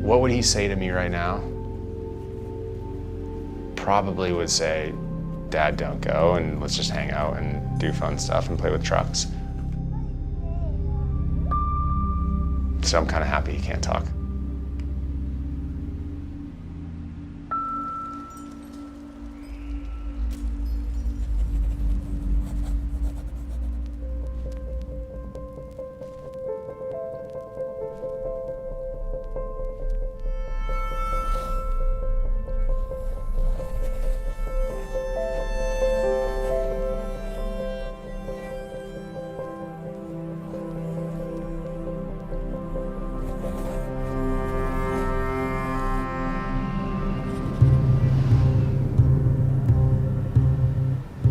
What would he say to me right now? Probably would say, Dad, don't go, and let's just hang out and do fun stuff and play with trucks. So I'm kind of happy he can't talk.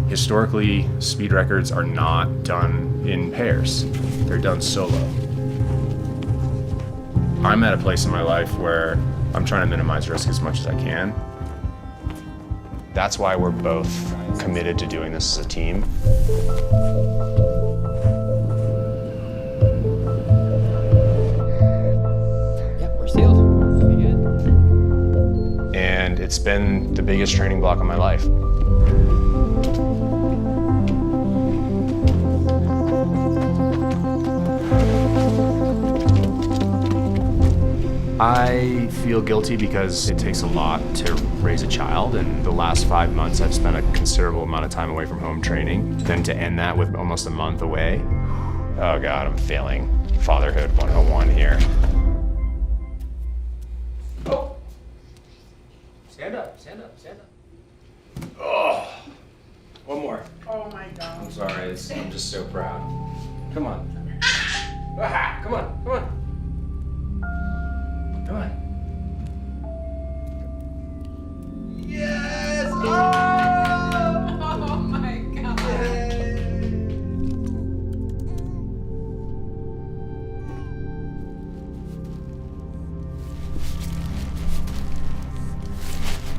Historically, speed records are not done in pairs. They're done solo. I'm at a place in my life where I'm trying to minimize risk as much as I can. That's why we're both committed to doing this as a team. Yep, we're sealed. Pretty good. And it's been the biggest training block of my life. I feel guilty because it takes a lot to raise a child, and the last 5 months I've spent a considerable amount of time away from home training. Then to end that with almost a month away, oh God, I'm failing fatherhood 101 here. Oh! Stand up, stand up, stand up. Oh, one more. Oh my God. I'm sorry, I'm just so proud. Come on. Ah, come on, come on. Come on. Yes! Oh my God.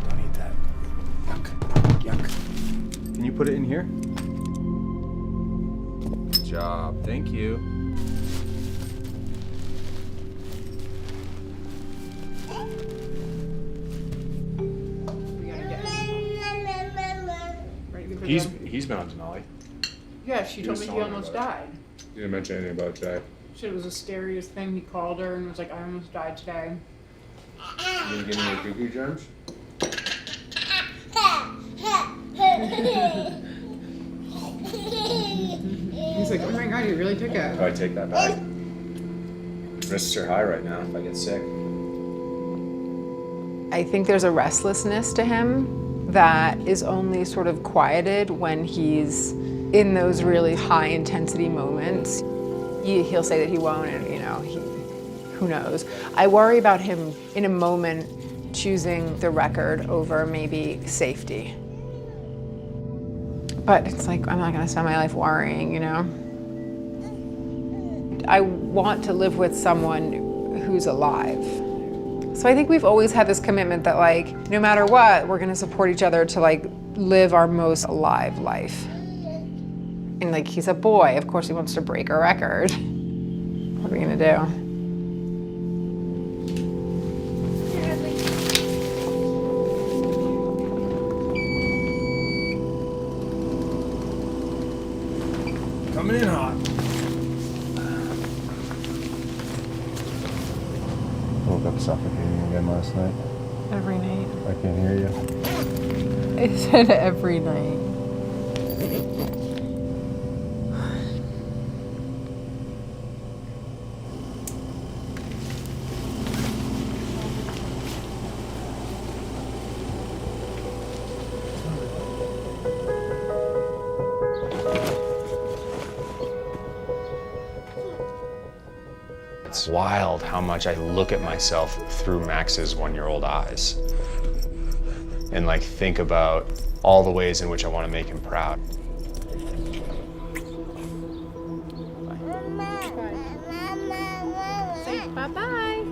Don't eat that. Yuck. Yuck. Can you put it in here? Good job. Thank you. He's been on Denali. Yeah, she told me he almost died. You didn't mention anything about Jay. She said it was the scariest thing. He called her and was like, I almost died today. You gonna give me your cuckoo germs? He's like, oh my God, you really took it. Oh, I take that back. Risks are high right now if I get sick. I think there's a restlessness to him that is only sort of quieted when he's in those really high intensity moments. He'll say that he won't, and who knows. I worry about him in a moment choosing the record over maybe safety. But it's like, I'm not gonna spend my life worrying, I want to live with someone who's alive. So I think we've always had this commitment that no matter what, we're gonna support each other to live our most alive life. And he's a boy, of course he wants to break a record. What are we gonna do? Coming in hot. Woke up suffocating again last night. Every night. I can't hear you. I said every night. It's wild how much I look at myself through Max's 1-year-old eyes and think about all the ways in which I want to make him proud. Say bye-bye.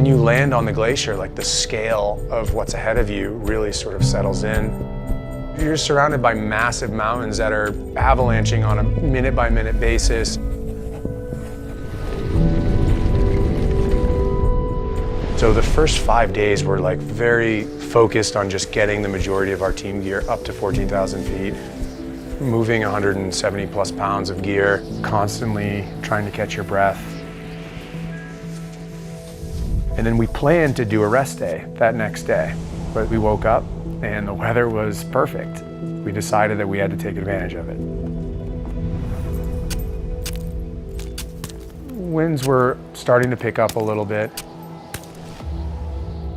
when you land on the glacier, like the scale of what's ahead of you really sort of settles in. You're surrounded by massive mountains that are avalanching on a minute-by-minute basis. So the first 5 days were like very focused on just getting the majority of our team gear up to 14,000 feet, moving 170 plus pounds of gear, constantly trying to catch your breath. And then we planned to do a rest day that next day, but we woke up and the weather was perfect. We decided that we had to take advantage of it. Winds were starting to pick up a little bit.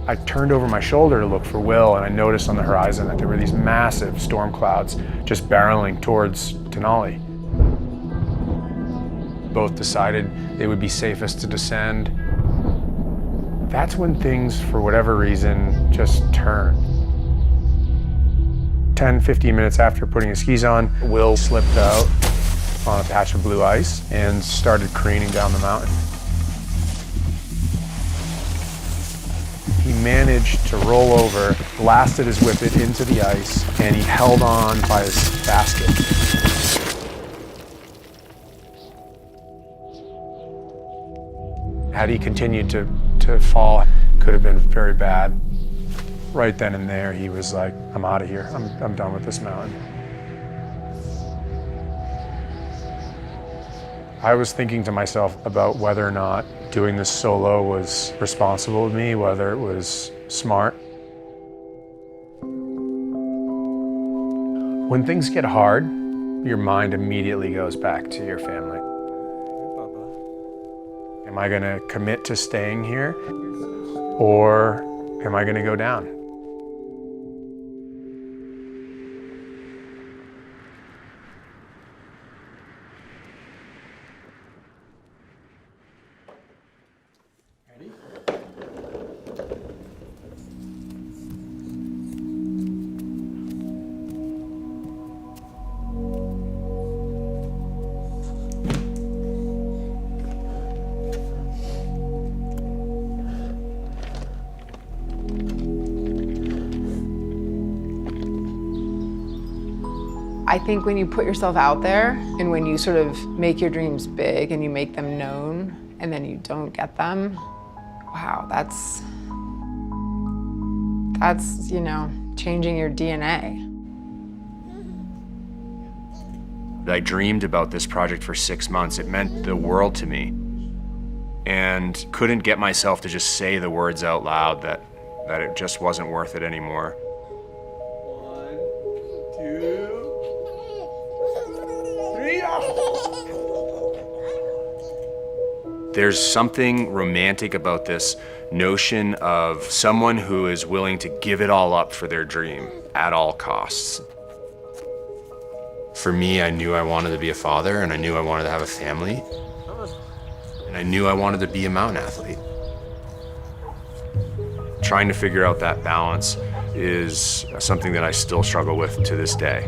I turned over my shoulder to look for Will, and I noticed on the horizon that there were these massive storm clouds just barreling towards Denali. Both decided it would be safest to descend. That's when things, for whatever reason, just turned. 10, 15 minutes after putting his skis on, Will slipped out on a patch of blue ice and started careening down the mountain. He managed to roll over, blasted his whippet into the ice, and he held on by his basket. Had he continued to fall, could have been very bad. Right then and there, he was like, I'm out of here. I'm done with this mountain. I was thinking to myself about whether or not doing this solo was responsible of me, whether it was smart. When things get hard, your mind immediately goes back to your family. Am I going to commit to staying here, or am I going to go down? I think when you put yourself out there and when you sort of make your dreams big and you make them known and then you don't get them, wow, that's, you know, changing your DNA. I dreamed about this project for 6 months. It meant the world to me. And couldn't get myself to just say the words out loud that it just wasn't worth it anymore. 1, 2, 3. There's something romantic about this notion of someone who is willing to give it all up for their dream at all costs. For me, I knew I wanted to be a father, and I knew I wanted to have a family, and I knew I wanted to be a mountain athlete. Trying to figure out that balance is something that I still struggle with to this day.